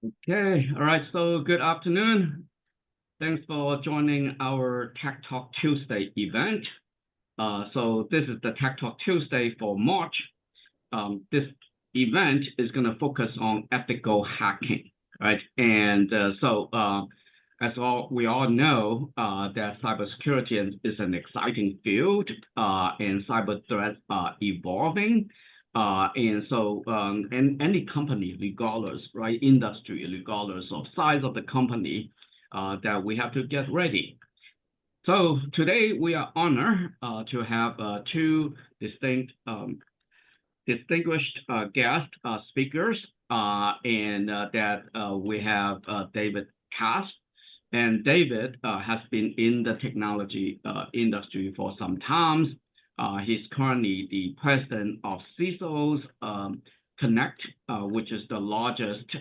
Okay, all right, so good afternoon. Thanks for joining our Tech Talk Tuesday event. So this is the Tech Talk Tuesday for March. This event is going to focus on ethical hacking, right? And as we all know, that cybersecurity is an exciting field, and cyber threats are evolving. And any company, regardless, right, industry, regardless of size of the company, that we have to get ready. So today we are honored to have two distinguished guest speakers, we have David Cass. And David has been in the technology industry for some time. He's currently the president of CISOs Connect, which is the largest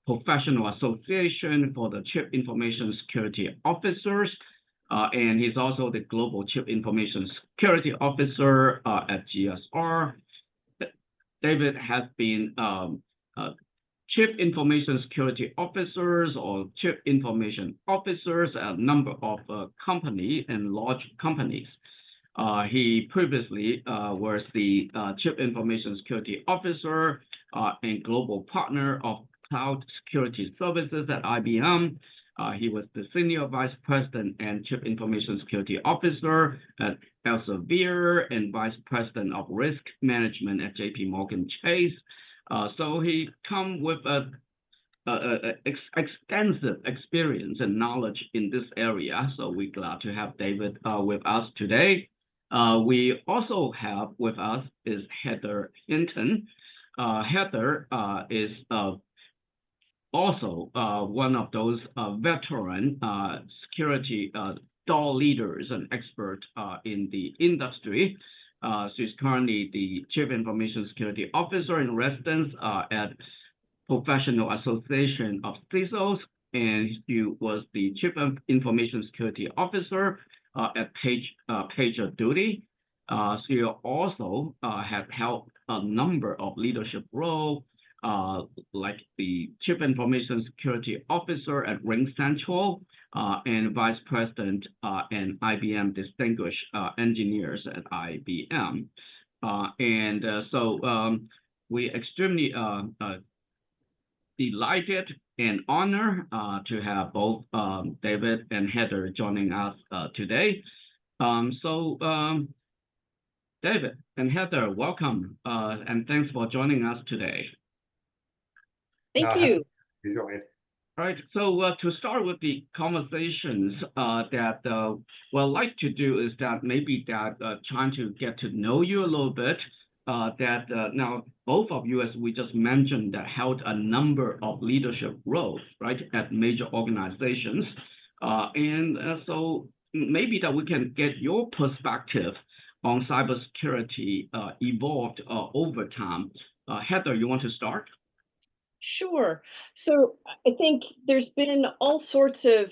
professional association for the Chief Information Security Officers. And he's also the Global Chief Information Security Officer at GSR. David has been Chief Information Security Officers or Chief Information Officers at a number of companies and large companies. He previously was the Chief Information Security Officer and Global Partner of Cloud Security Services at IBM. He was the Senior Vice President and Chief Information Security Officer at Elsevier and Vice President of Risk Management at JPMorgan Chase. So he come with extensive experience and knowledge in this area. So we're glad to have David with us today. We also have with us is Heather Hinton. Heather is also one of those veteran security thought leaders and experts in the industry. She's currently the Chief Information Security Officer in residence at Professional Association of CISOs, and she was the Chief Information Security Officer at PagerDuty. She also has held a number of leadership roles, like the Chief Information Security Officer at RingCentral and Vice President and IBM Distinguished Engineers at IBM. We extremely delighted and honored to have both David and Heather joining us today. David and Heather, welcome, and thanks for joining us today. Thank you. All right, so to start with the conversations what I'd like to do is that maybe trying to get to know you a little bit, now both of you, as we just mentioned, that held a number of leadership roles, right, at major organizations. So maybe that we can get your perspective on cybersecurity evolved over time. Heather, you want to start? Sure. So I think there's been all sorts of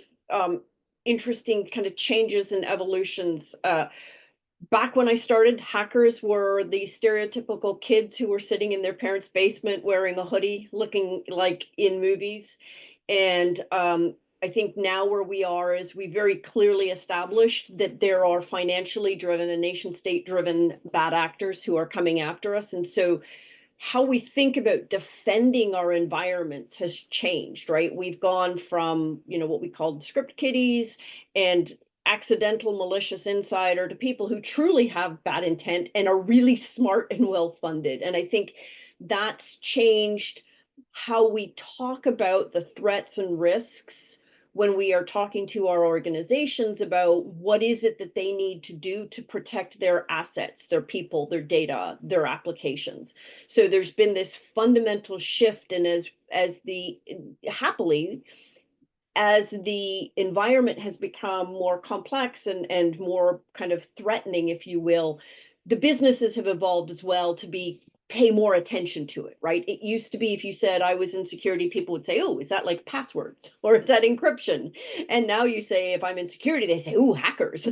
interesting kind of changes and evolutions. Back when I started, hackers were the stereotypical kids who were sitting in their parents' basement wearing a hoodie, looking like in movies. And I think now where we are is we very clearly established that there are financially driven and nation state driven bad actors who are coming after us. And so how we think about defending our environments has changed, right? We've gone from, what we called script kiddies and accidental malicious insider to people who truly have bad intent and are really smart and well-funded. And I think that's changed how we talk about the threats and risks when we are talking to our organizations about what is it that they need to do to protect their assets, their people, their data, their applications. So there's been this fundamental shift, and as the environment has become more complex and more kind of threatening, if you will, the businesses have evolved as well to pay more attention to it, right? It used to be if you said I was in security, people would say, oh, is that like passwords or is that encryption? And now you say, if I'm in security, they say, oh, hackers.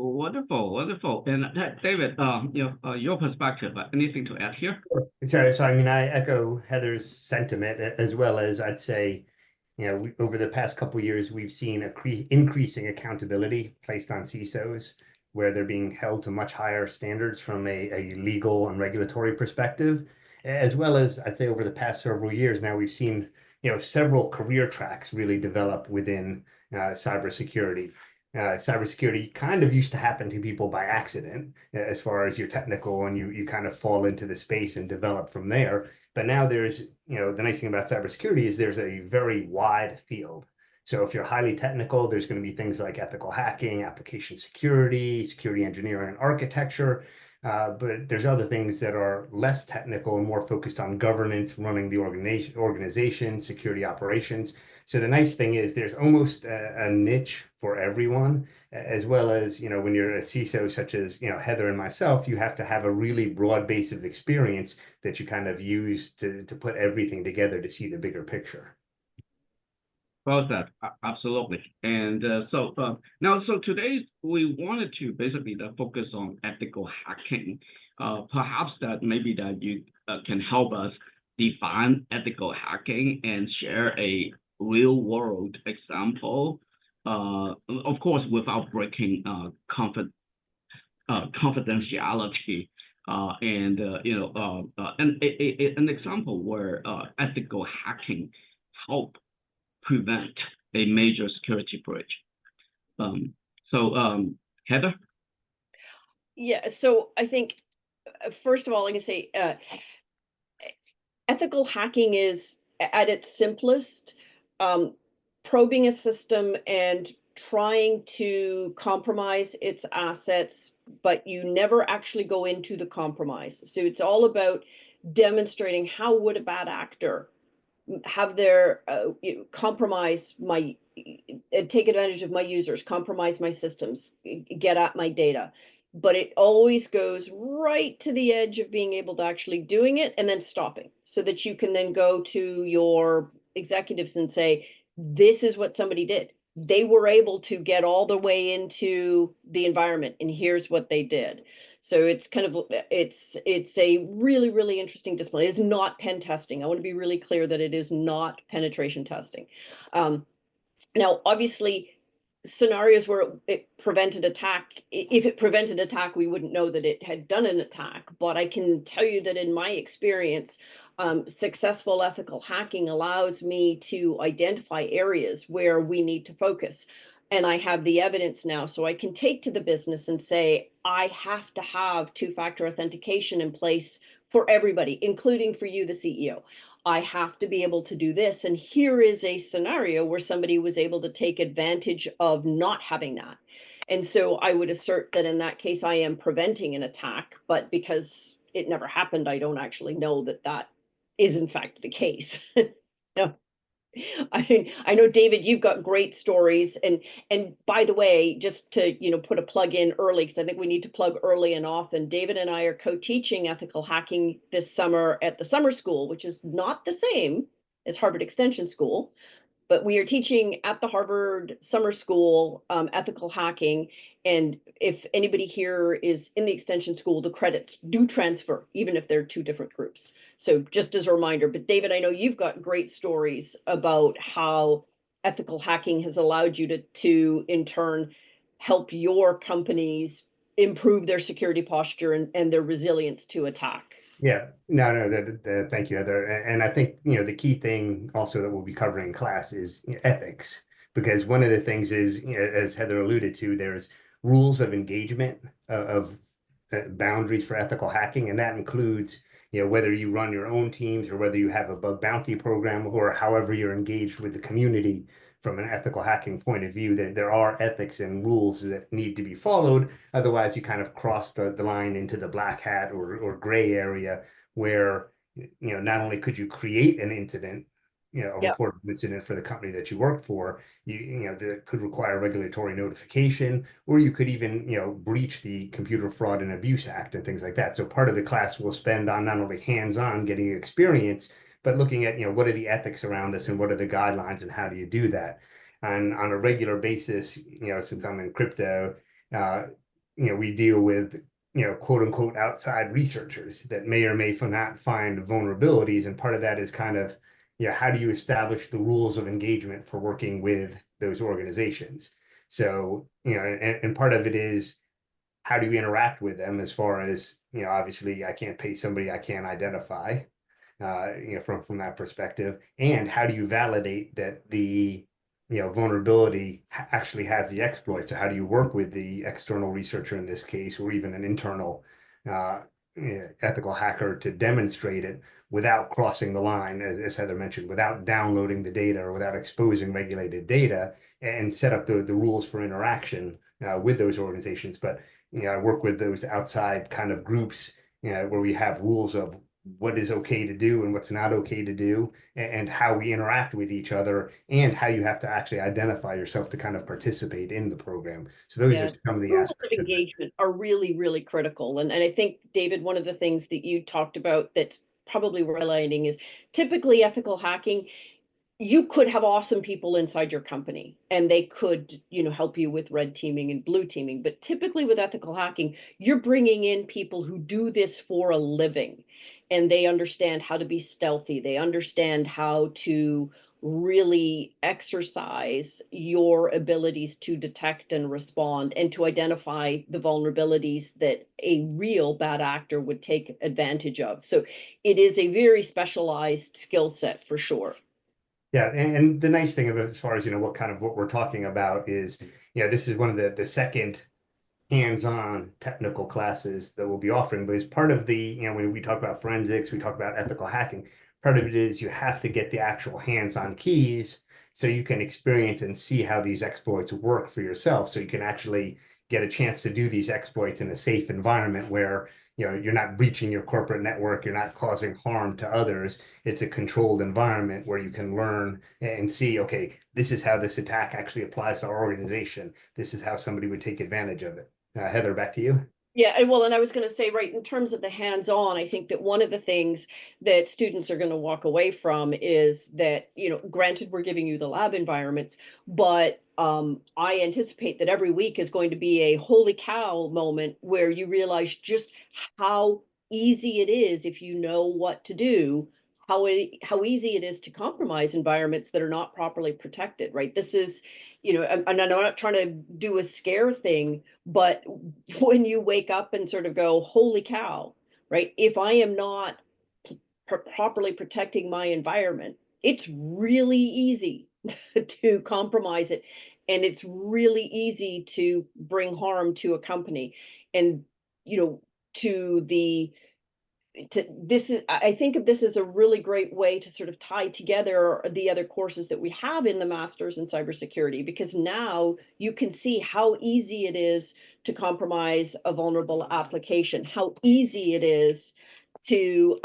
Wonderful, wonderful. And David, your perspective, anything to add here? So I mean, I echo Heather's sentiment, as well as I'd say, over the past couple of years, we've seen increasing accountability placed on CISOs, where they're being held to much higher standards from a legal and regulatory perspective, as well as I'd say over the past several years now, we've seen, several career tracks really develop within cybersecurity. Cybersecurity kind of used to happen to people by accident, as far as you're technical and you kind of fall into the space and develop from there. But now there's, the nice thing about cybersecurity is there's a very wide field. So if you're highly technical, there's going to be things like ethical hacking, application security, security engineering, and architecture. But there's other things that are less technical and more focused on governance, running the organization, security operations. So the nice thing is there's almost a niche for everyone, as well as, when you're a CISO such as, Heather and myself, you have to have a really broad base of experience that you kind of use to put everything together to see the bigger picture. Well said, absolutely. And now, so today we wanted to basically focus on ethical hacking. Perhaps that maybe that you can help us define ethical hacking and share a real world example, of course, without breaking confidentiality. And an example where ethical hacking help prevent a major security breach. Heather? Yeah, so I think, first of all, I can say ethical hacking is, at its simplest, probing a system and trying to compromise its assets, but you never actually go into the compromise. So it's all about demonstrating how would a bad actor have their compromise my take advantage of my users, compromise my systems, get at my data. But it always goes right to the edge of being able to actually doing it and then stopping, so that you can then go to your executives and say, this is what somebody did. They were able to get all the way into the environment, and here's what they did. So it's kind of, it's a really, really interesting discipline. It is not pen testing. I want to be really clear that it is not penetration testing. Now, obviously, scenarios where it prevented attack, if it prevented attack, we wouldn't know that it had done an attack. But I can tell you that in my experience, successful ethical hacking allows me to identify areas where we need to focus. And I have the evidence now, so I can take to the business and say, I have to have two-factor authentication in place for everybody, including for you, the CEO. I have to be able to do this. And here is a scenario where somebody was able to take advantage of not having that. And so I would assert that in that case, I am preventing an attack, but because it never happened, I don't actually know that that is in fact the case. No. I know, David, you've got great stories, and by the way, just to put a plug in early, because I think we need to plug early and often. David and I are co-teaching ethical hacking this summer at the summer school, which is not the same as Harvard Extension School, but we are teaching at the Harvard Summer School ethical hacking. And if anybody here is in the extension school, the credits do transfer, even if they're two different groups. So just as a reminder, but David, I know you've got great stories about how ethical hacking has allowed you to in turn, help your companies improve their security posture and their resilience to attack. Yeah, no, thank you, Heather. And I think, the key thing also that we'll be covering in class is ethics, because one of the things is, as Heather alluded to, there's rules of engagement of boundaries for ethical hacking, and that includes, whether you run your own teams or whether you have a bug bounty program or however you're engaged with the community from an ethical hacking point of view, that there are ethics and rules that need to be followed. Otherwise, you kind of cross the line into the black hat or gray area where, not only could you create an incident, a Yep. report of incident for the company that you work for, that could require regulatory notification, or you could even, breach the Computer Fraud and Abuse Act and things like that. So part of the class will spend on not only hands-on getting experience, but looking at, what are the ethics around this and what are the guidelines and how do you do that? And on a regular basis, since I'm in crypto, we deal with, quote unquote, outside researchers that may or may not find vulnerabilities. And part of that is kind of, how do you establish the rules of engagement for working with those organizations? So, and part of it is, how do you interact with them as far as, obviously I can't pay somebody I can't identify, from that perspective. And how do you validate that the vulnerability actually has the exploit? So how do you work with the external researcher in this case, or even an internal ethical hacker, to demonstrate it without crossing the line, as Heather mentioned, without downloading the data or without exposing regulated data, and set up the rules for interaction with those organizations. But I work with those outside kind of groups, where we have rules of what is okay to do and what's not okay to do, and how we interact with each other, and how you have to actually identify yourself to kind of participate in the program. So those are some of the Rules aspects of engagement are really, really critical. And I think, David, one of the things that you talked about that's probably highlighting is typically ethical hacking. You could have awesome people inside your company and they could, help you with red teaming and blue teaming. But typically with ethical hacking, you're bringing in people who do this for a living, and they understand how to be stealthy. They understand how to really exercise your abilities to detect and respond, and to identify the vulnerabilities that a real bad actor would take advantage of. So it is a very specialized skill set for sure. Yeah, and the nice thing of it, as far as what we're talking about, is this is one of the second hands-on technical classes that we'll be offering. But as part of the, when we talk about forensics, we talk about ethical hacking, part of it is you have to get the actual hands-on keys so you can experience and see how these exploits work for yourself, so you can actually get a chance to do these exploits in a safe environment where you're not breaching your corporate network, you're not causing harm to others. It's a controlled environment where you can learn and see, okay, this is how this attack actually applies to our organization. This is how somebody would take advantage of it. Heather, back to you. Yeah, and I was going to say, right, in terms of the hands-on, I think that one of the things that students are going to walk away from is that, granted, we're giving you the lab environments, but I anticipate that every week is going to be a holy cow moment where you realize just how easy it is, if you know what to do, how easy it is to compromise environments that are not properly protected, right? This is, and I'm not trying to do a scare thing, but when you wake up and sort of go, holy cow, right? If I am not properly protecting my environment, it's really easy to compromise it. And it's really easy to bring harm to a company. And, to this is, I think of this as a really great way to sort of tie together the other courses that we have in the Masters in Cybersecurity, because now you can see how easy it is to compromise a vulnerable application, how easy it is to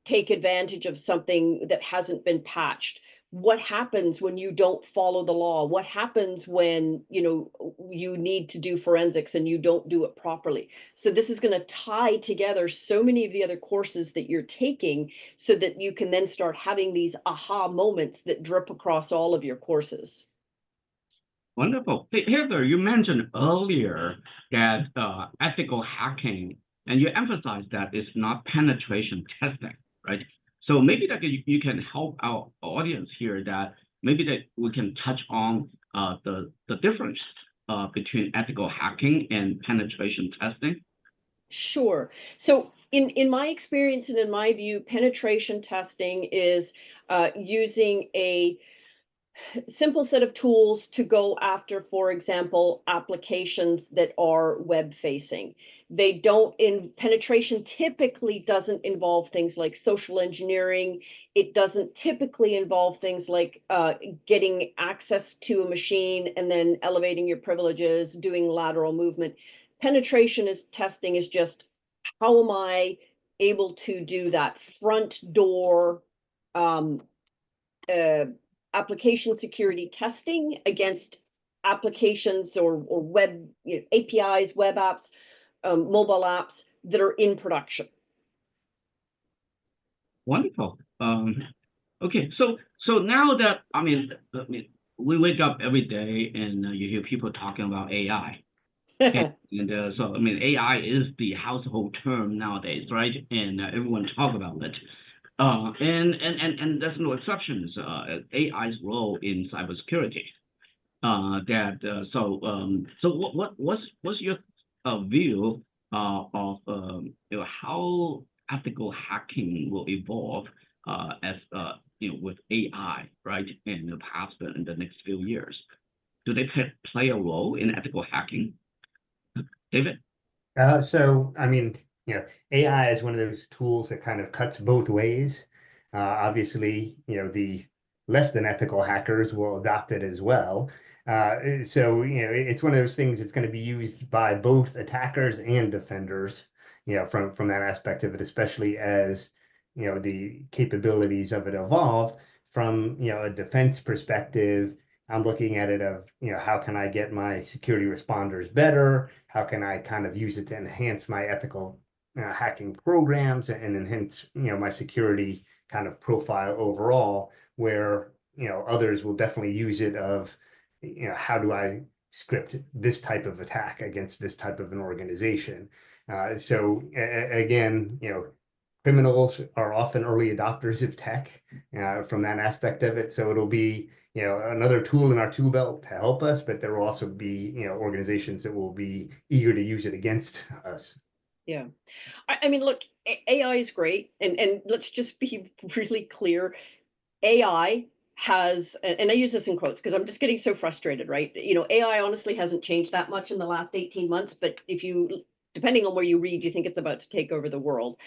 take advantage of something that hasn't been patched. What happens when you don't follow the law? What happens when you need to do forensics and you don't do it properly? So this is going to tie together so many of the other courses that you're taking, so that you can then start having these aha moments that drip across all of your courses. Wonderful. Hey, Heather, you mentioned earlier that ethical hacking, and you emphasized that it's not penetration testing, right? So maybe that you can help our audience here, that maybe that we can touch on the difference between ethical hacking and penetration testing. Sure. So in my experience and in my view, penetration testing is using a simple set of tools to go after, for example, applications that are web facing. They don't, in penetration typically doesn't involve things like social engineering. It doesn't typically involve things like getting access to a machine and then elevating your privileges, doing lateral movement. Penetration testing is just, how am I able to do that front door application security testing against applications or web APIs, web apps, mobile apps that are in production. Wonderful. Okay, so now that we wake up every day and you hear people talking about AI, So, I mean, AI is the household term nowadays, right? And everyone talk about it. And there's no exceptions. AI's role in cybersecurity. What's your view of how ethical hacking will evolve as with AI, right? And perhaps in the next few years, do they play a role in ethical hacking? David? So, I mean, AI is one of those tools that kind of cuts both ways. Obviously, the less than ethical hackers will adopt it as well. So, it's one of those things that's going to be used by both attackers and defenders, from that aspect of it, especially as, the capabilities of it evolve from, a defense perspective. I'm looking at it of, how can I get my security responders better? How can I kind of use it to enhance my ethical hacking programs and enhance, my security kind of profile overall, where, others will definitely use it of, how do I script this type of attack against this type of an organization? So again, criminals are often early adopters of tech from that aspect of it. So it'll be, another tool in our tool belt to help us, but there will also be, organizations that will be eager to use it against us. Yeah. I mean, look, AI is great. And let's just be really clear. AI has, and I use this in quotes because I'm just getting so frustrated, right? AI honestly hasn't changed that much in the last 18 months, but depending on where you read, you think it's about to take over the world.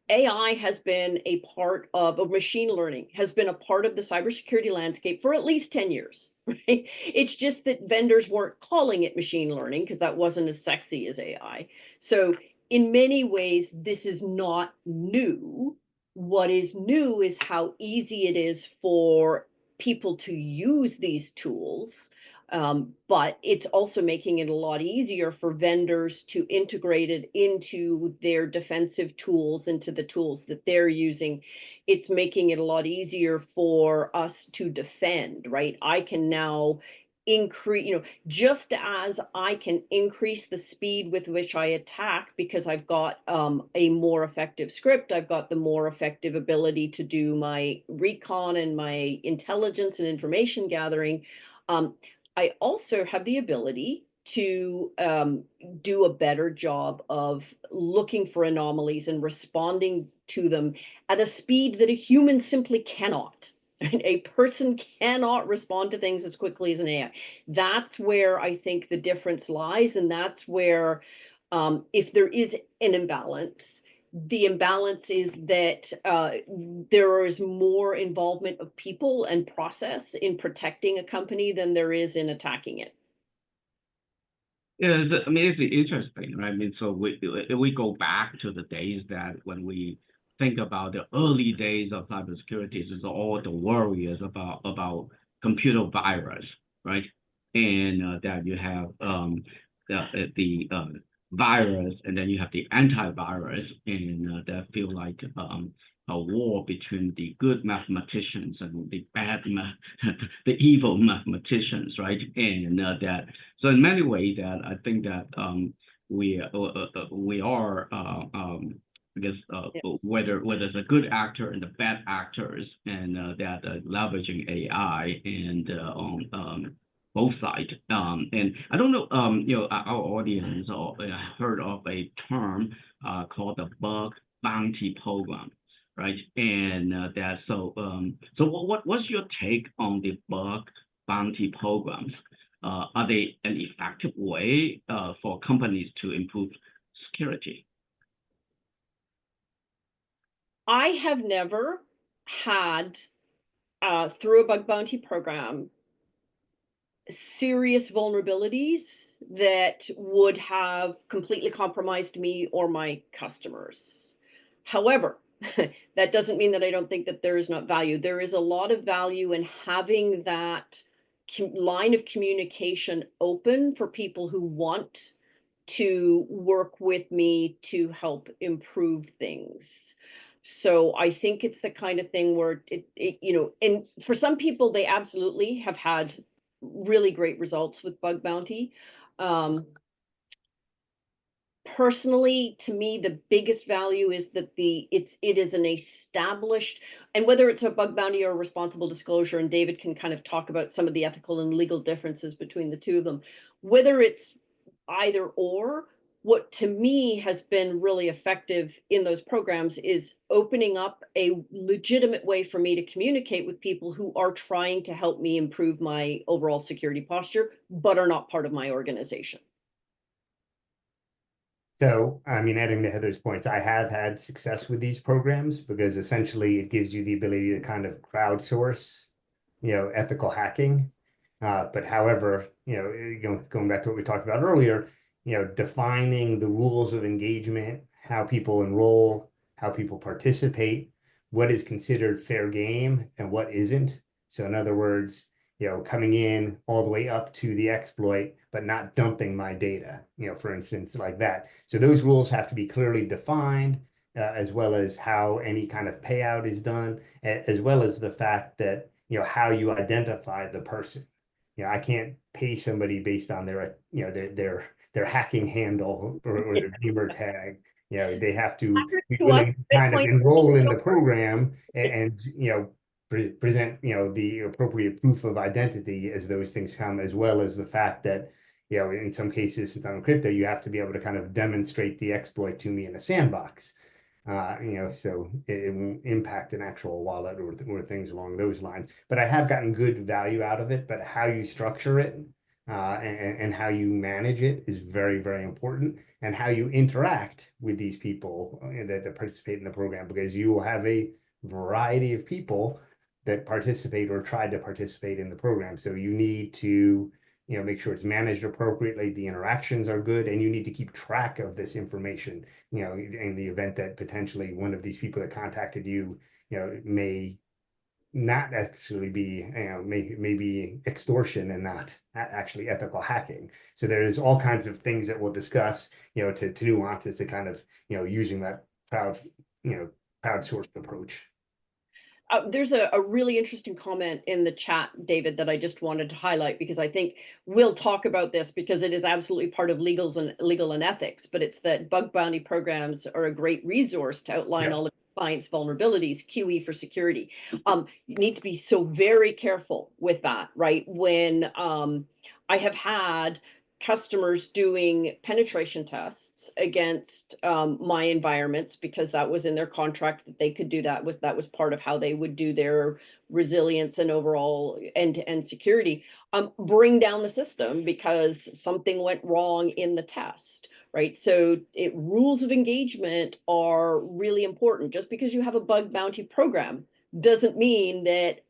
AI has been a part of machine learning, has been a part of the cybersecurity landscape for at least 10 years, right? It's just that vendors weren't calling it machine learning because that wasn't as sexy as AI. So in many ways, this is not new. What is new is how easy it is for people to use these tools. But it's also making it a lot easier for vendors to integrate it into their defensive tools, into the tools that they're using. It's making it a lot easier for us to defend, right? I can now increase, just as I can increase the speed with which I attack because I've got a more effective script, I've got the more effective ability to do my recon and my intelligence and information gathering. I also have the ability to do a better job of looking for anomalies and responding to them at a speed that a human simply cannot. A person cannot respond to things as quickly as an AI. That's where I think the difference lies, and that's where, if there is an imbalance, the imbalance is that there is more involvement of people and process in protecting a company than there is in attacking it. Yeah, I mean, it's interesting, right? I mean, so we go back to the days that when we think about the early days of cybersecurity, it's all the worries about computer virus, right? And that you have the virus, and then you have the antivirus, and that feel like a war between the good mathematicians and the the evil mathematicians, right? And that, so in many ways, that I think that we are I guess whether it's a good actor and the bad actors, and that leveraging AI and on both sides. And I don't know, our audience heard of a term called the bug bounty program, right? And what's your take on the bug bounty programs? Are they an effective way for companies to improve security? I have never had, through a bug bounty program, serious vulnerabilities that would have completely compromised me or my customers. However, that doesn't mean that I don't think that there is not value. There is a lot of value in having that line of communication open for people who want to work with me to help improve things. So I think it's the kind of thing where and for some people, they absolutely have had really great results with bug bounty. Personally, to me, the biggest value is that it is an established, and whether it's a bug bounty or a responsible disclosure, and David can kind of talk about some of the ethical and legal differences between the two of them, whether it's either or, what to me has been really effective in those programs is opening up a legitimate way for me to communicate with people who are trying to help me improve my overall security posture, but are not part of my organization. So, I mean, adding to Heather's points, I have had success with these programs because essentially it gives you the ability to kind of crowdsource, ethical hacking. But however, going back to what we talked about earlier, defining the rules of engagement, how people enroll, how people participate, what is considered fair game and what isn't. So in other words, coming in all the way up to the exploit, but not dumping my data, for instance, like that. So those rules have to be clearly defined, as well as how any kind of payout is done, as well as the fact that, how you identify the person. I can't pay somebody based on their, their hacking handle or their gamer tag. They have to be willing to kind of enroll in the program and present the appropriate proof of identity as those things come, as well as the fact that in some cases, since I'm crypto, you have to be able to kind of demonstrate the exploit to me in a sandbox. So it won't impact an actual wallet or things along those lines. But I have gotten good value out of it. But how you structure it and how you manage it is very, very important. And how you interact with these people that participate in the program, because you will have a variety of people that participate or try to participate in the program. So you need to make sure it's managed appropriately, the interactions are good, and you need to keep track of this information, in the event that potentially one of these people that contacted you, may not actually be, may be extortion and not actually ethical hacking. So there's all kinds of things that we'll discuss, to nuances to kind of, using that crowdsourced approach. There's a really interesting comment in the chat, David, that I just wanted to highlight because I think we'll talk about this because it is absolutely part of legal and ethics. But it's that bug bounty programs are a great resource to outline all of clients' vulnerabilities, QE for security. You need to be so very careful with that, right? When I have had customers doing penetration tests against my environments because that was in their contract that they could do that was part of how they would do their resilience and overall end-to-end security, bring down the system because something went wrong in the test, right? So rules of engagement are really important. Just because you have a bug bounty program doesn't mean that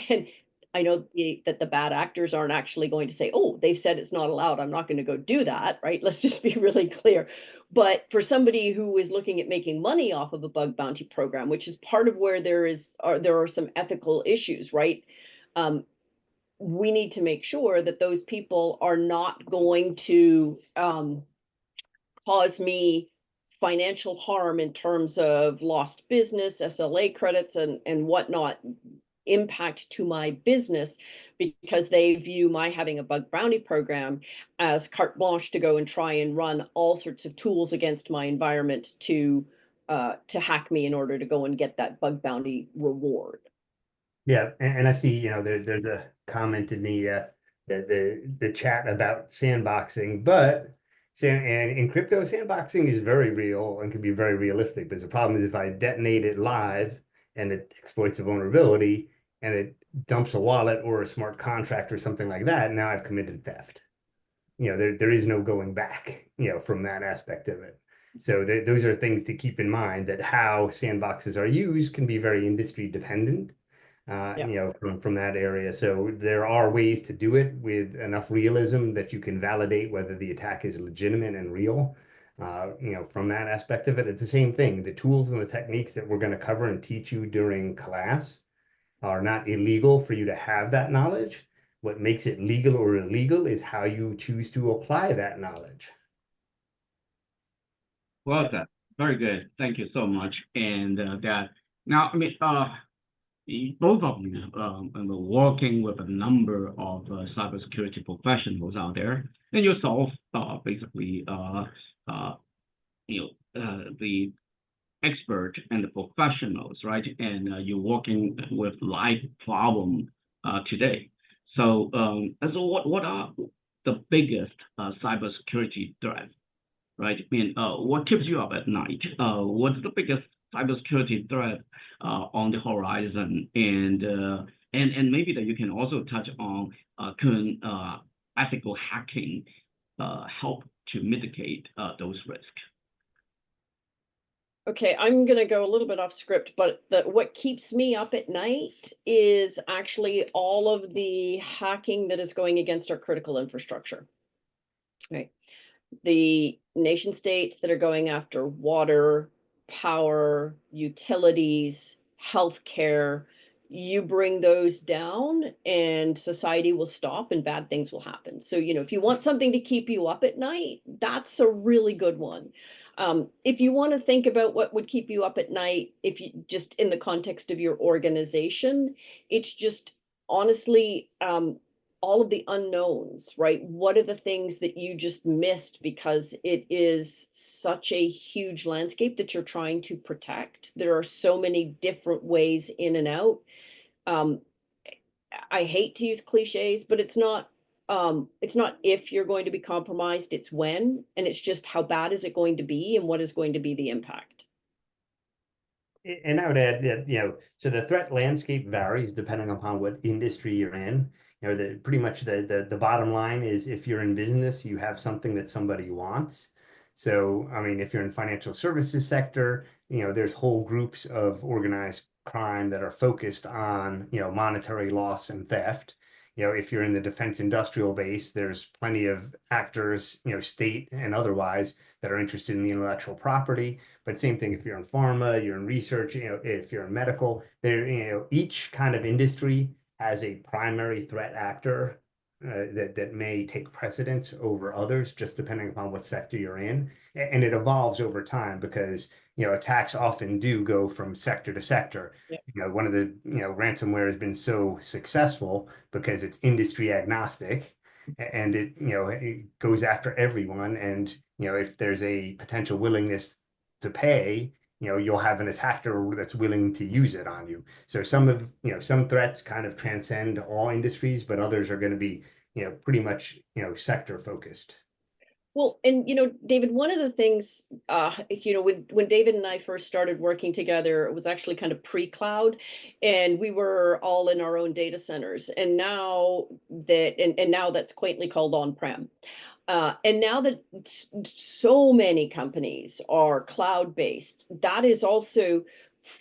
and I know that the bad actors aren't actually going to say, oh, they've said it's not allowed, I'm not going to go do that, right? Let's just be really clear. But for somebody who is looking at making money off of a bug bounty program, which is part of where there are some ethical issues, right? We need to make sure that those people are not going to cause me financial harm in terms of lost business, SLA credits, and whatnot, impact to my business because they view my having a bug bounty program as carte blanche to go and try and run all sorts of tools against my environment to hack me in order to go and get that bug bounty reward. Yeah, and I see, there's a comment in the chat about sandboxing, but and in crypto, sandboxing is very real and can be very realistic. But the problem is if I detonate it live and it exploits a vulnerability and it dumps a wallet or a smart contract or something like that, now I've committed theft. There is no going back, from that aspect of it. So those are things to keep in mind, that how sandboxes are used can be very industry dependent. From that area. So there are ways to do it with enough realism that you can validate whether the attack is legitimate and real. From that aspect of it, it's the same thing. The tools and the techniques that we're going to cover and teach you during class are not illegal for you to have that knowledge. What makes it legal or illegal is how you choose to apply that knowledge. Well done. Very good. Thank you so much. And now, I mean, both of you are working with a number of cybersecurity professionals out there, and yourself basically the expert and the professionals, right? And you're working with live problem today. So what are the biggest cybersecurity threats, right? I mean, what keeps you up at night? What's the biggest cybersecurity threat on the horizon? And maybe that you can also touch on can ethical hacking help to mitigate those risks? Okay, I'm going to go a little bit off script, but what keeps me up at night is actually all of the hacking that is going against our critical infrastructure. Right. The nation states that are going after water, power, utilities, healthcare, you bring those down and society will stop and bad things will happen. So, if you want something to keep you up at night, that's a really good one. If you want to think about what would keep you up at night, if you just in the context of your organization, it's just honestly all of the unknowns, right? What are the things that you just missed because it is such a huge landscape that you're trying to protect? There are so many different ways in and out. I hate to use cliches, but it's not if you're going to be compromised, it's when, and it's just how bad is it going to be and what is going to be the impact. And I would add that, so the threat landscape varies depending upon what industry you're in. Pretty much the bottom line is if you're in business, you have something that somebody wants. So, I mean, if you're in financial services sector, there's whole groups of organized crime that are focused on, monetary loss and theft. If you're in the defense industrial base, there's plenty of actors, state and otherwise, that are interested in the intellectual property. But same thing if you're in pharma, you're in research, if you're in medical, each kind of industry has a primary threat actor that may take precedence over others, just depending upon what sector you're in. And it evolves over time because, attacks often do go from sector to sector. Yeah. One of the, ransomware has been so successful because it's industry agnostic and it goes after everyone. And, if there's a potential willingness to pay, you'll have an attacker that's willing to use it on you. So some threats kind of transcend all industries, but others are going to be, pretty much, sector focused. Well, and David, one of the things, when David and I first started working together, it was actually kind of pre-cloud, and we were all in our own data centers. And now now that's quaintly called on-prem. And now that so many companies are cloud-based, that is also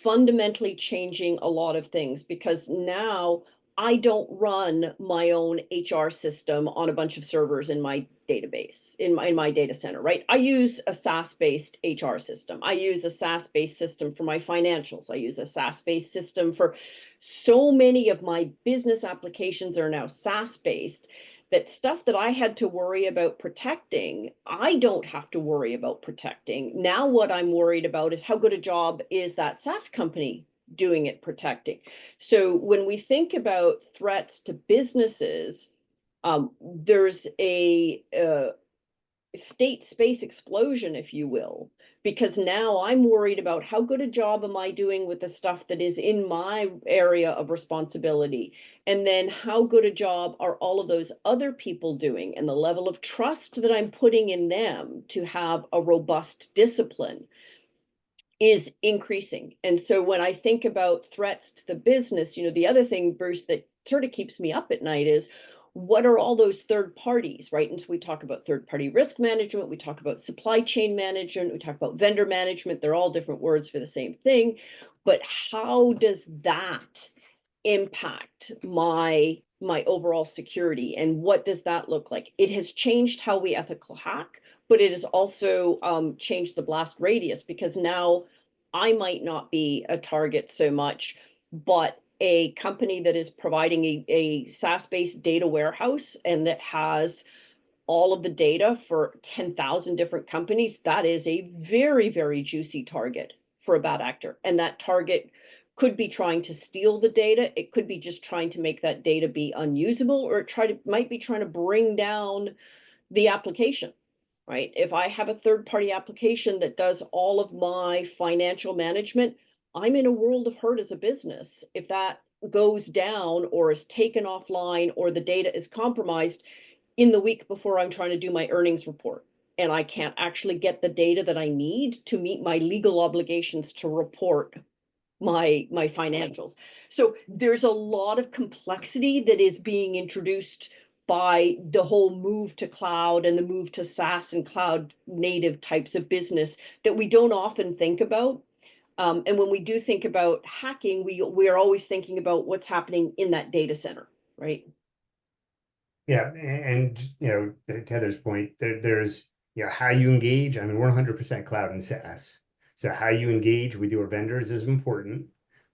fundamentally changing a lot of things because now I don't run my own HR system on a bunch of servers in my database, in my data center, right? I use a SaaS-based HR system. I use a SaaS-based system for my financials. I use a SaaS-based system for so many of my business applications are now SaaS-based. That stuff that I had to worry about protecting, I don't have to worry about protecting. Now what I'm worried about is how good a job is that SaaS company doing at protecting. So when we think about threats to businesses, there's a state space explosion, if you will, because now I'm worried about how good a job am I doing with the stuff that is in my area of responsibility, and then how good a job are all of those other people doing, and the level of trust that I'm putting in them to have a robust discipline is increasing. And so when I think about threats to the business, the other thing, Bruce, that sort of keeps me up at night is what are all those third parties, right? And so we talk about third party risk management, we talk about supply chain management, we talk about vendor management. They're all different words for the same thing. But how does that impact my overall security, and what does that look like? It has changed how we ethical hack, but it has also changed the blast radius because now I might not be a target so much, but a company that is providing a SaaS-based data warehouse and that has all of the data for 10,000 different companies, that is a very, very juicy target for a bad actor. And that target could be trying to steal the data. It could be just trying to make that data be unusable, or might be trying to bring down the application, right? If I have a third-party application that does all of my financial management, I'm in a world of hurt as a business. If that goes down or is taken offline or the data is compromised in the week before I'm trying to do my earnings report, and I can't actually get the data that I need to meet my legal obligations to report my financials. So there's a lot of complexity that is being introduced by the whole move to cloud and the move to SaaS and cloud native types of business that we don't often think about. And when we do think about hacking, we are always thinking about what's happening in that data center, right? Yeah, and to Heather's point, there's how you engage. I mean, we're 100% cloud and SaaS, so how you engage with your vendors is important,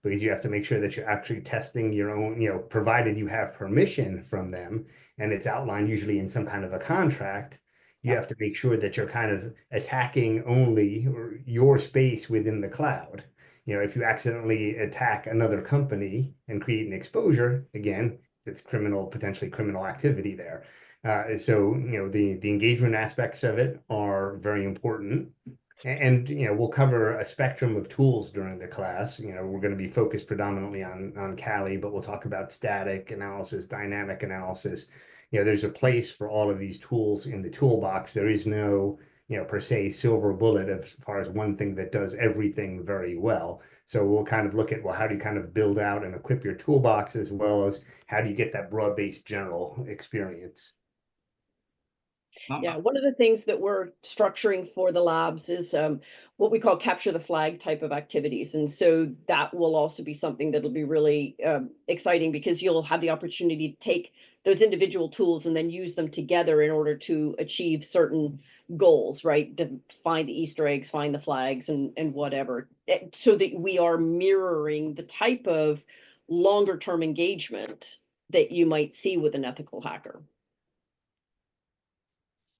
because you have to make sure that you're actually testing your own, provided you have permission from them and it's outlined usually in some kind of a contract. You have to make sure that you're kind of attacking only your space within the cloud. If you accidentally attack another company and create an exposure, again, it's potentially criminal activity there. So the engagement aspects of it are very important. And we'll cover a spectrum of tools during the class. We're going to be focused predominantly on Kali, but we'll talk about static analysis, dynamic analysis. There's a place for all of these tools in the toolbox. There is no per se silver bullet as far as one thing that does everything very well. So we'll kind of look at, well, how do you kind of build out and equip your toolbox, as well as how do you get that broad-based general experience? Yeah, one of the things that we're structuring for the labs is what we call capture the flag type of activities. And so that will also be something that'll be really exciting, because you'll have the opportunity to take those individual tools and then use them together in order to achieve certain goals, right? To find the Easter eggs, find the flags, and whatever, so that we are mirroring the type of longer term engagement that you might see with an ethical hacker.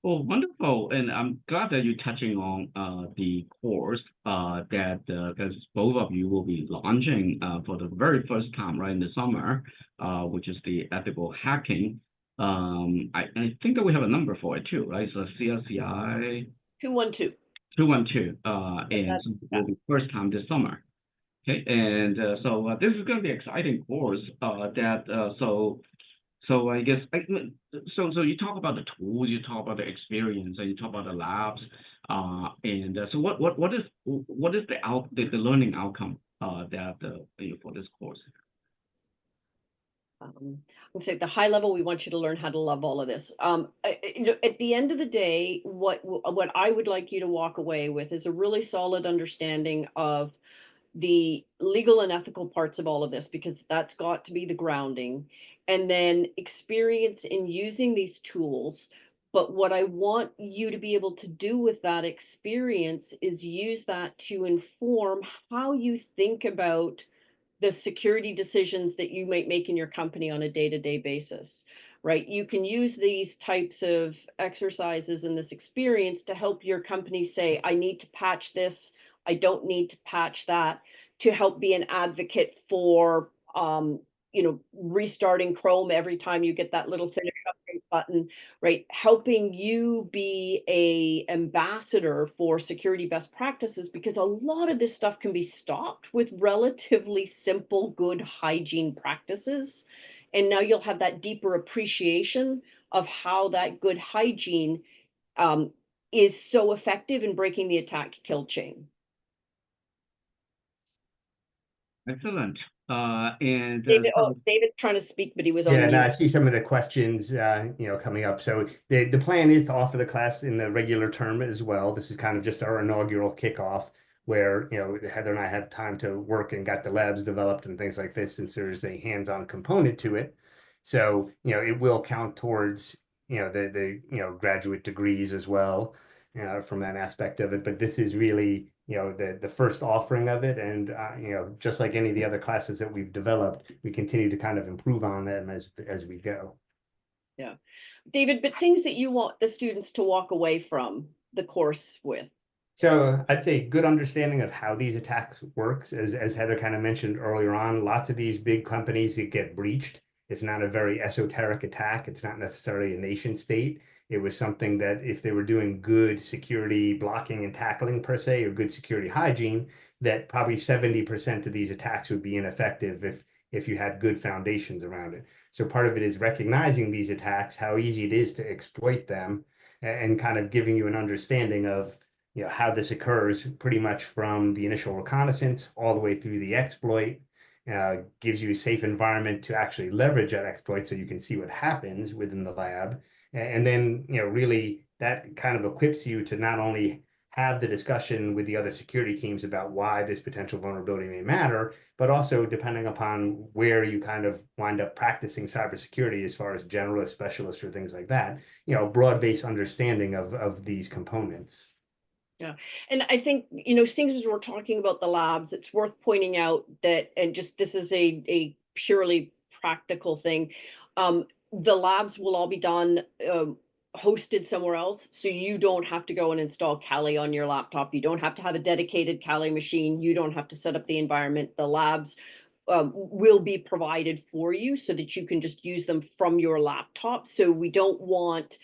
Well, wonderful, and I'm glad that you're touching on the course that both of you will be launching for the very first time, right, in the summer, which is the ethical hacking. I think that we have a number for it too, right? So CLCI 212. 212, and so it will be first time this summer. Okay, and so this is going to be an exciting course. So I guess so you talk about the tools, you talk about the experience, and you talk about the labs, and so what is the learning outcome that for this course? I would say at the high level, we want you to learn how to love all of this. At the end of the day, what I would like you to walk away with is a really solid understanding of the legal and ethical parts of all of this, because that's got to be the grounding, and then experience in using these tools. But what I want you to be able to do with that experience is use that to inform how you think about the security decisions that you might make in your company on a day-to-day basis, right? You can use these types of exercises and this experience to help your company say, I need to patch this, I don't need to patch that, to help be an advocate for, restarting Chrome every time you get that little finish update button, right? Helping you be a ambassador for security best practices, because a lot of this stuff can be stopped with relatively simple, good hygiene practices. And now you'll have that deeper appreciation of how that good hygiene is so effective in breaking the attack kill chain. Excellent. And David's trying to speak, but he was on mute. Yeah, and I see some of the questions, coming up. So the plan is to offer the class in the regular term as well. This is kind of just our inaugural kickoff, where Heather and I have time to work and got the labs developed and things like this, since there's a hands-on component to it. So it will count towards the graduate degrees as well, from that aspect of it. But this is really the first offering of it, and just like any of the other classes that we've developed, we continue to kind of improve on them as we go. Yeah, David, but things that you want the students to walk away from the course with. So I'd say good understanding of how these attacks works, as Heather kind of mentioned earlier on, lots of these big companies that get breached, it's not a very esoteric attack. It's not necessarily a nation state. It was something that if they were doing good security blocking and tackling per se, or good security hygiene, that probably 70% of these attacks would be ineffective if you had good foundations around it. So part of it is recognizing these attacks, how easy it is to exploit them, and kind of giving you an understanding of how this occurs pretty much from the initial reconnaissance all the way through the exploit, gives you a safe environment to actually leverage that exploit so you can see what happens within the lab. And then, really that kind of equips you to not only have the discussion with the other security teams about why this potential vulnerability may matter, but also depending upon where you kind of wind up practicing cybersecurity as far as generalist, specialist, or things like that, broad-based understanding of these components. Yeah. And I think, seeing as we're talking about the labs, it's worth pointing out that, and just this is a purely practical thing, the labs will all be done hosted somewhere else. So you don't have to go and install Kali on your laptop. You don't have to have a dedicated Kali machine. You don't have to set up the environment. The labs will be provided for you so that you can just use them from your laptop. So we don't want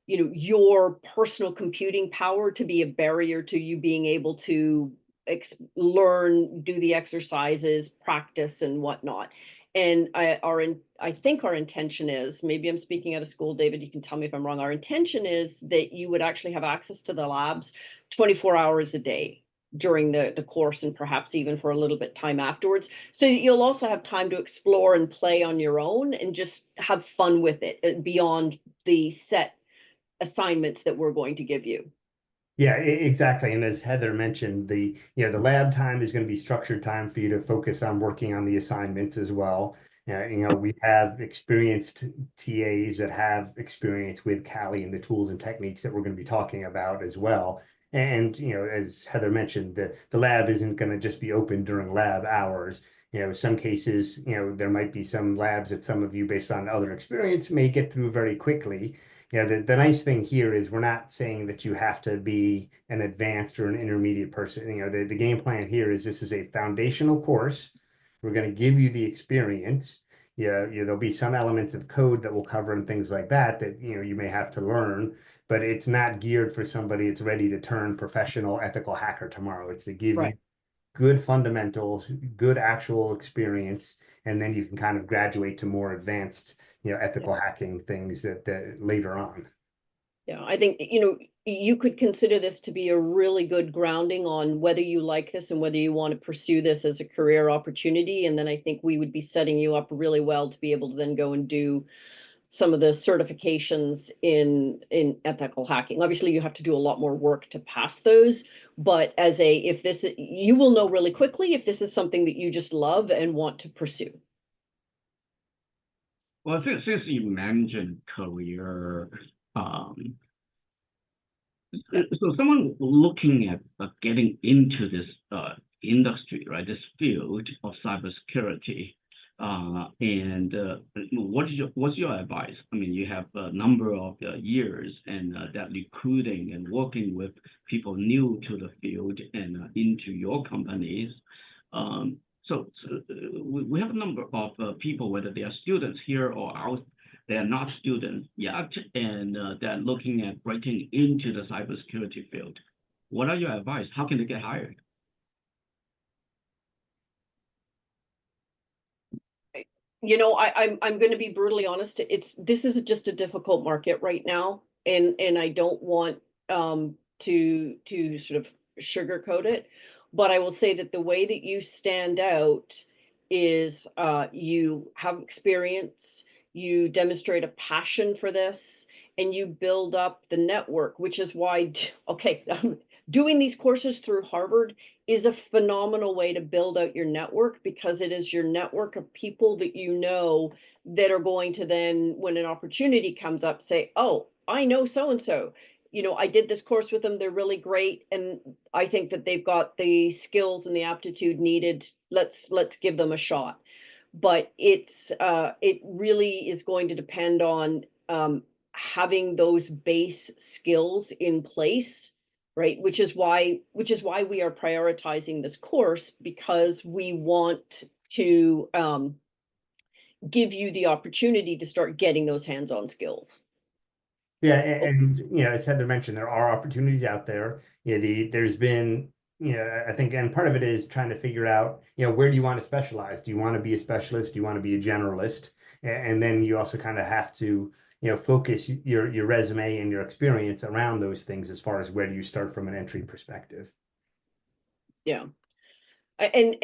your personal computing power to be a barrier to you being able to learn, do the exercises, practice, and whatnot. And I think our intention is, maybe I'm speaking out of school, David, you can tell me if I'm wrong. Our intention is that you would actually have access to the labs 24 hours a day during the course, and perhaps even for a little bit time afterwards. So you'll also have time to explore and play on your own and just have fun with it beyond the set assignments that we're going to give you. Yeah, exactly. And as Heather mentioned, the lab time is going to be structured time for you to focus on working on the assignments as well. We have experienced TAs that have experience with Kali and the tools and techniques that we're going to be talking about as well. And as Heather mentioned, the lab isn't going to just be open during lab hours. Some cases, there might be some labs that some of you, based on other experience, may get through very quickly. The nice thing here is we're not saying that you have to be an advanced or an intermediate person. The game plan here is this is a foundational course. We're going to give you the experience. There'll be some elements of code that we'll cover and things like that you may have to learn, but it's not geared for somebody that's ready to turn professional ethical hacker tomorrow. It's to give you good fundamentals, good actual experience, and then you can kind of graduate to more advanced ethical hacking things that later on. Yeah, I think, you could consider this to be a really good grounding on whether you like this and whether you want to pursue this as a career opportunity. And then I think we would be setting you up really well to be able to then go and do some of the certifications in ethical hacking. Obviously, you have to do a lot more work to pass those, but you will know really quickly if this is something that you just love and want to pursue. Well, since you mentioned career, so someone looking at getting into this industry, right, this field of cybersecurity, and what's your advice? I mean, you have a number of years and that recruiting and working with people new to the field and into your companies. So we have a number of people, whether they are students here or out, they are not students yet, and they're looking at breaking into the cybersecurity field. What are your advice? How can they get hired? I'm going to be brutally honest. This is just a difficult market right now, and I don't want to sort of sugarcoat it, but I will say that the way that you stand out is you have experience, you demonstrate a passion for this, and you build up the network, which is why, okay, doing these courses through Harvard is a phenomenal way to build out your network, because it is your network of people that that are going to then, when an opportunity comes up, say, oh, I know so-and-so. I did this course with them. They're really great. And I think that they've got the skills and the aptitude needed. Let's give them a shot. But it really is going to depend on having those base skills in place, right? Which is why we are prioritizing this course, because we want to give you the opportunity to start getting those hands-on skills. Yeah, and as Heather mentioned, there are opportunities out there. There's been, I think, and part of it is trying to figure out, where do you want to specialize? Do you want to be a specialist? Do you want to be a generalist? And then you also kind of have to, focus your resume and your experience around those things as far as where do you start from an entry perspective. Yeah. And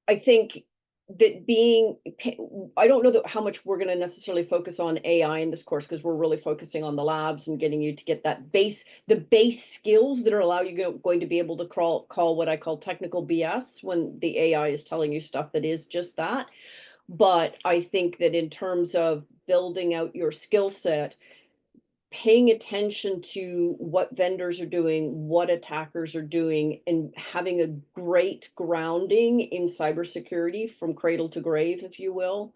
I think that I don't know how much we're going to necessarily focus on AI in this course, because we're really focusing on the labs and getting you to get the base skills that are going to be able to call what I call technical BS when the AI is telling you stuff that is just that. But I think that in terms of building out your skill set, paying attention to what vendors are doing, what attackers are doing, and having a great grounding in cybersecurity from cradle to grave, if you will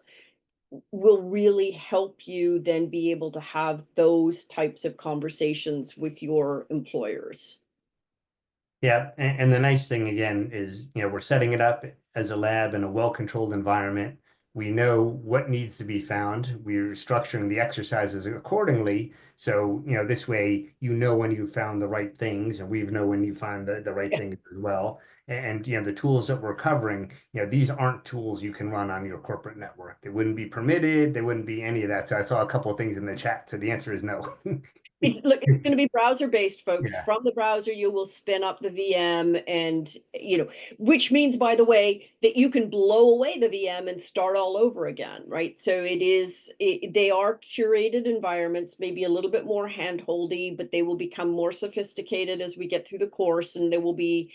really help you then be able to have those types of conversations with your employers. Yeah, and the nice thing again is, we're setting it up as a lab in a well-controlled environment. We know what needs to be found. We're structuring the exercises accordingly. So, this way, when you found the right things, and we know when you find the right things as well. And, the tools that we're covering, these aren't tools you can run on your corporate network. They wouldn't be permitted. They wouldn't be any of that. So I saw a couple of things in the chat. So the answer is no. It's going to be browser-based, folks. Yeah. From the browser, you will spin up the VM, and which means, by the way, that you can blow away the VM and start all over again, right? So they are curated environments, maybe a little bit more hand-holdy, but they will become more sophisticated as we get through the course, and there will be,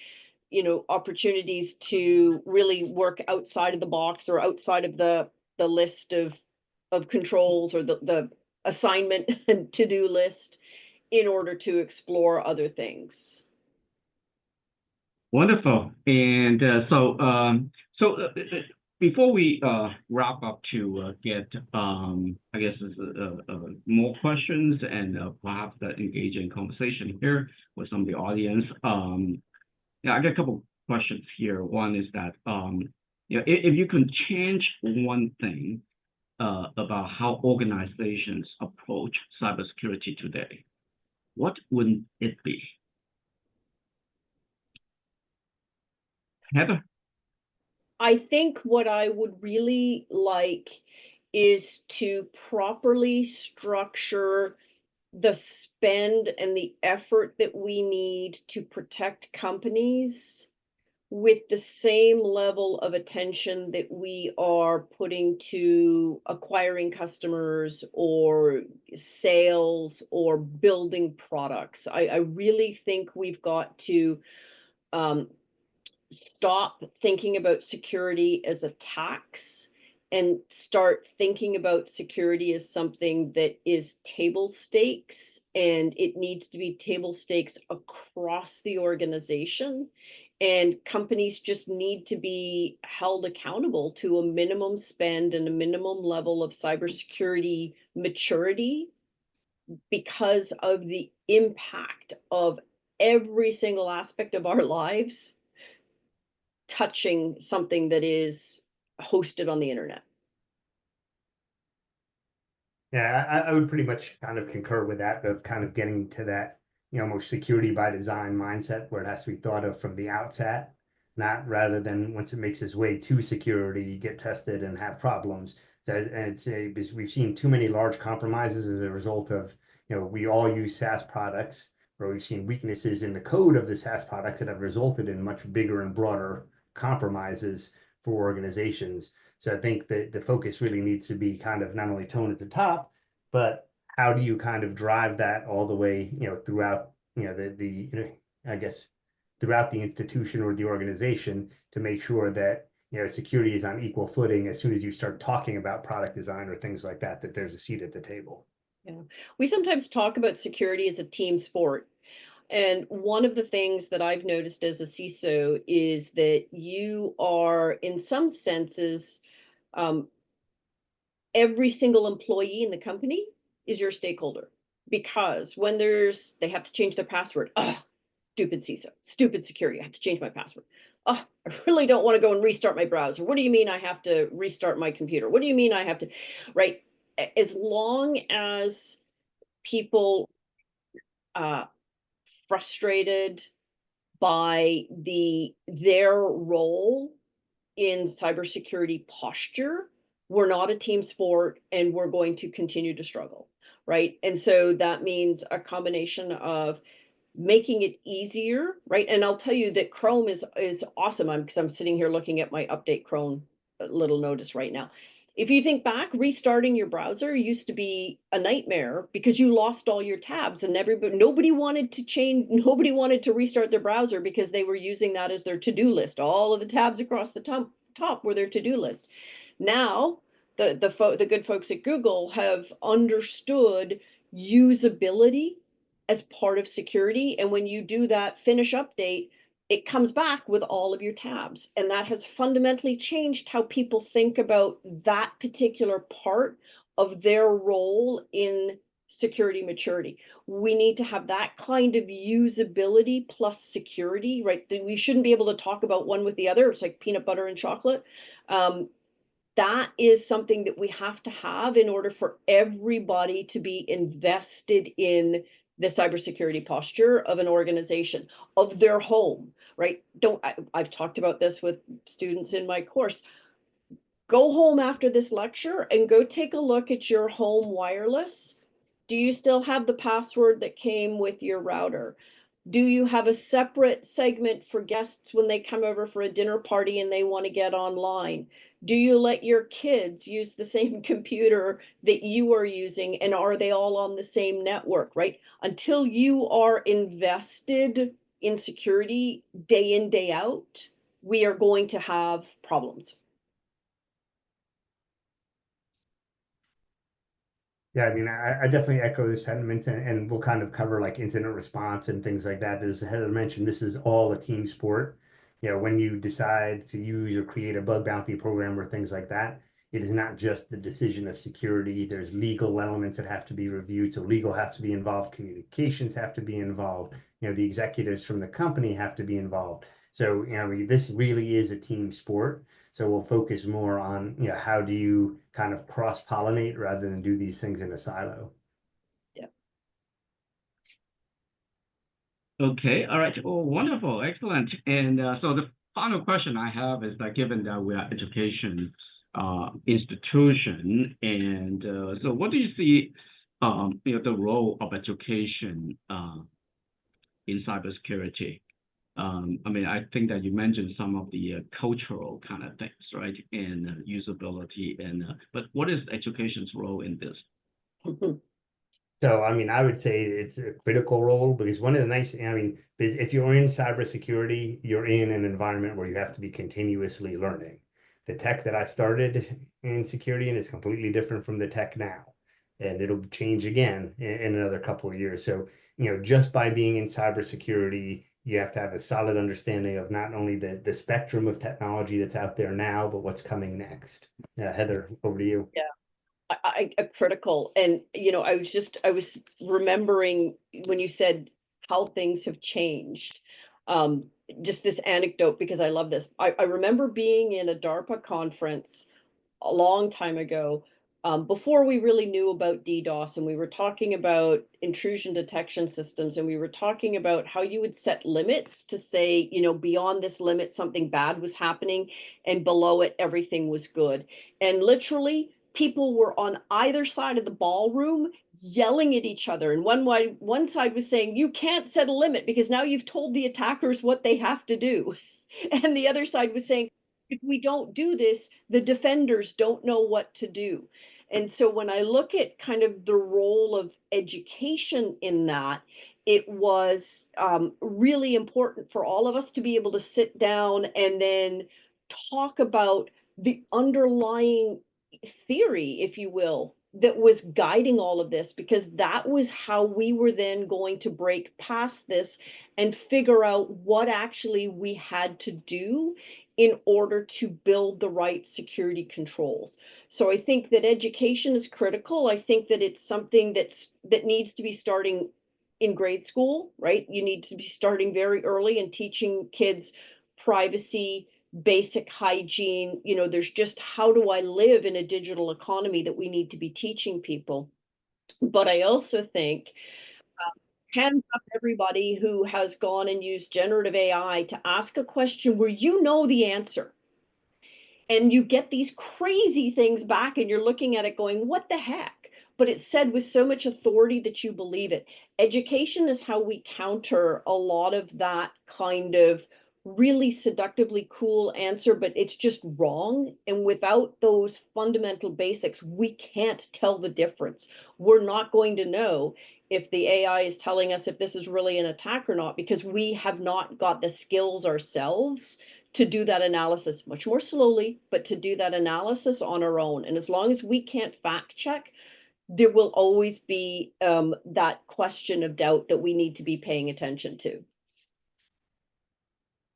opportunities to really work outside of the box or outside of the list of controls, or the assignment and to-do list, in order to explore other things. Wonderful. And before we wrap up to get, I guess, more questions and perhaps engage in conversation here with some of the audience, yeah, I got a couple questions here. One is that, if you can change one thing about how organizations approach cybersecurity today, what would it be? Heather? I think what I would really like is to properly structure the spend and the effort that we need to protect companies with the same level of attention that we are putting to acquiring customers or sales or building products. I really think we've got to stop thinking about security as a tax and start thinking about security as something that is table stakes, and it needs to be table stakes across the organization. And companies just need to be held accountable to a minimum spend and a minimum level of cybersecurity maturity, because of the impact of every single aspect of our lives touching something that is hosted on the internet. Yeah, I would pretty much kind of concur with that, of kind of getting to that, almost security by design mindset, where it has to be thought of from the outset, not rather than once it makes its way to security, get tested and have problems. And because we've seen too many large compromises as a result of, we all use SaaS products, where we've seen weaknesses in the code of the SaaS products that have resulted in much bigger and broader compromises for organizations. So I think that the focus really needs to be kind of not only tone at the top, but how do you kind of drive that all the way, throughout, I guess, throughout the institution or the organization, to make sure that, security is on equal footing as soon as you start talking about product design or things like that, that there's a seat at the table. Yeah. We sometimes talk about security as a team sport. And one of the things that I've noticed as a CISO is that you are, in some senses, every single employee in the company is your stakeholder. because when they have to change their password. Stupid CISO, stupid security. I have to change my password. Oh, I really don't want to go and restart my browser. What do you mean I have to restart my computer? What do you mean I have to, right? As long as people frustrated by their role in cybersecurity posture, we're not a team sport and we're going to continue to struggle, right? And so that means a combination of making it easier, right? And I'll tell you that Chrome is awesome. Because I'm sitting here looking at my update Chrome little notice right now. If you think back, restarting your browser used to be a nightmare because you lost all your tabs and nobody wanted to restart their browser because they were using that as their to-do list. All of the tabs across the top were their to-do list. Now, the good folks at Google have understood usability as part of security. And when you do that finish update, it comes back with all of your tabs. And that has fundamentally changed how people think about that particular part of their role in security maturity. We need to have that kind of usability plus security, right? We shouldn't be able to talk about one with the other. It's like peanut butter and chocolate. That is something that we have to have in order for everybody to be invested in the cybersecurity posture of an organization, of their home, right? I've talked about this with students in my course. Go home after this lecture and go take a look at your home wireless. Do you still have the password that came with your router? Do you have a separate segment for guests when they come over for a dinner party and they want to get online? Do you let your kids use the same computer that you are using, and are they all on the same network, right? Until you are invested in security day in, day out, we are going to have problems. Yeah, I mean, I definitely echo the sentiments, and we'll kind of cover like incident response and things like that. As Heather mentioned, this is all a team sport. You know, when you decide to use or create a bug bounty program or things like that, it is not just the decision of security. There's legal elements that have to be reviewed. So legal has to be involved, communications have to be involved. You know, the executives from the company have to be involved. So, you know, this really is a team sport. So we'll focus more on, you know, how do you kind of cross-pollinate rather than do these things in a silo. Yeah. Okay, all right. Oh, wonderful, excellent. And so the final question I have is that given that we are education institution, and so what do you see, you know, the role of education in cybersecurity? I mean, I think that you mentioned some of the cultural kind of things, right, and usability, and but what is education's role in this? So, I mean, I would say it's a critical role because one of the nice, I mean, if you're in cybersecurity, you're in an environment where you have to be continuously learning. The tech that I started in security in is completely different from the tech now, and it'll change again in another couple of years. So, you know, just by being in cybersecurity, you have to have a solid understanding of not only the spectrum of technology that's out there now, but what's coming next. Heather, over to you. Yeah. Critical. And, you know, I was remembering when you said how things have changed. Just this anecdote, because I love this. I remember being in a DARPA conference a long time ago, before we really knew about DDoS, and we were talking about intrusion detection systems, and we were talking about how you would set limits to say, you know, beyond this limit, something bad was happening, and below it, everything was good. And literally, people were on either side of the ballroom yelling at each other. And one side was saying, you can't set a limit because now you've told the attackers what they have to do. And the other side was saying, if we don't do this, the defenders don't know what to do. And so when I look at kind of the role of education in that, it was really important for all of us to be able to sit down and then talk about the underlying theory, if you will, that was guiding all of this, because that was how we were then going to break past this and figure out what actually we had to do in order to build the right security controls. So I think that education is critical. I think that it's something that needs to be starting in grade school, right? You need to be starting very early and teaching kids privacy, basic hygiene. There's just, how do I live in a digital economy, that we need to be teaching people. But I also think, hands up everybody who has gone and used generative AI to ask a question where you know the answer, and you get these crazy things back and you're looking at it going, what the heck? But it's said with so much authority that you believe it. Education is how we counter a lot of that kind of really seductively cool answer, but it's just wrong. And without those fundamental basics, we can't tell the difference. We're not going to know if the AI is telling us if this is really an attack or not, because we have not got the skills ourselves to do that analysis, much more slowly, but to do that analysis on our own. And as long as we can't fact check, there will always be that question of doubt that we need to be paying attention to.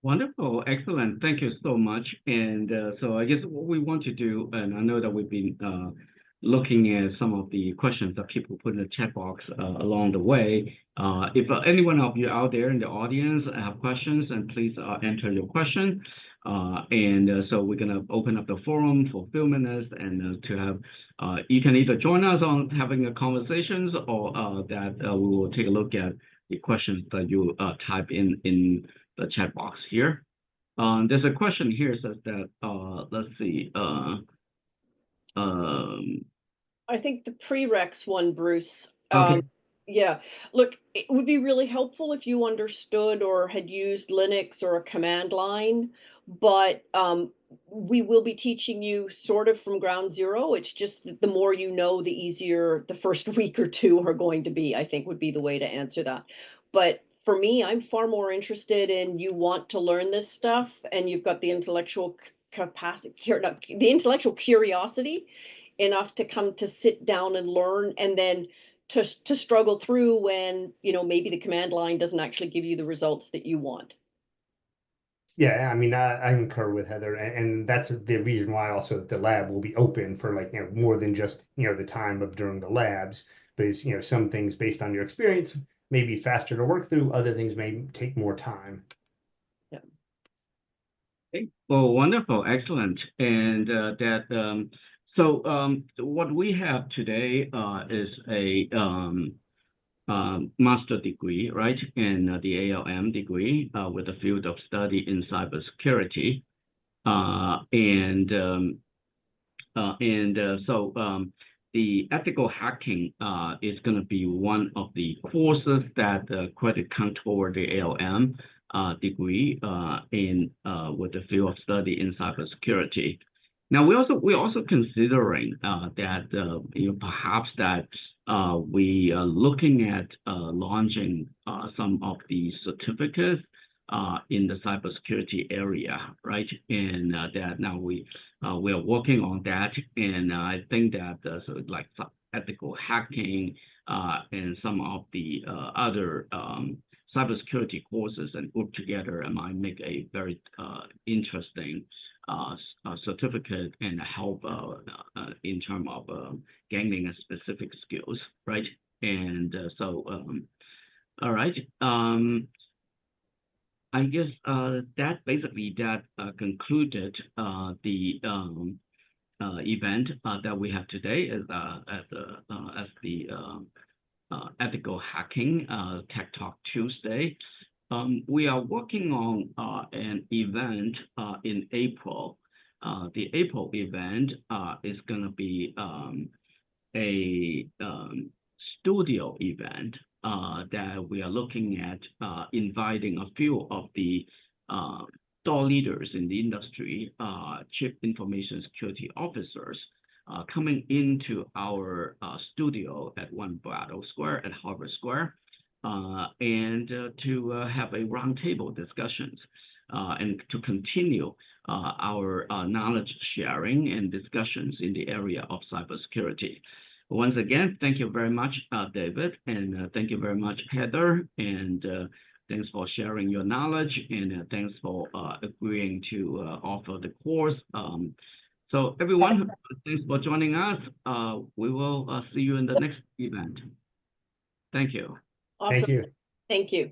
Wonderful, excellent. Thank you so much. And so I guess what we want to do, and I know that we've been looking at some of the questions that people put in the chat box along the way. If anyone of you out there in the audience have questions, and please enter your question. So we're going to open up the forum for a few minutes, and to have, you can either join us on having a conversations, or that we will take a look at the questions that you type in the chat box here. There's a question here says that, let's see, I think the prereqs one, Bruce. okay. Yeah, look, it would be really helpful if you understood or had used Linux or a command line, but we will be teaching you sort of from ground zero. It's just that the more you know, the easier the first week or two are going to be, I think, would be the way to answer that. But for me, I'm far more interested in, you want to learn this stuff and you've got the intellectual capacity, the intellectual curiosity enough to come to sit down and learn, and then to struggle through when maybe the command line doesn't actually give you the results that you want. Yeah, I mean, I concur with Heather, and that's the reason why also the lab will be open for, like, more than just, the time of during the labs, but is, some things based on your experience may be faster to work through, other things may take more time. Yeah. Okay. Well, wonderful, excellent. And so what we have today is a master degree, right, in the ALM degree with a field of study in cybersecurity, so the ethical hacking is going to be one of the courses that credit count toward the ALM degree with the field of study in cybersecurity. Now we're also considering that perhaps that we are looking at launching some of the certificates in the cybersecurity area, right? And that now we are working on that, and I think that so like ethical hacking and some of the other cybersecurity courses and group together, and might make a very interesting certificate and help in terms of gaining a specific skills, right? And so, all right. I guess that basically concluded the event that we have today as the ethical hacking TechTalk Tuesday. We are working on an event in April. The April event is going to be a studio event that we are looking at inviting a few of the thought leaders in the industry, chief information security officers, coming into our studio at One Brattle Square at Harvard Square, and to have a roundtable discussions. and to continue our knowledge sharing and discussions in the area of cybersecurity. Once again, thank you very much, David, and thank you very much, Heather, and thanks for sharing your knowledge, and thanks for agreeing to offer the course. So everyone, thanks for joining us. We will see you in the next event. Thank you. Awesome. Thank you. Thank you.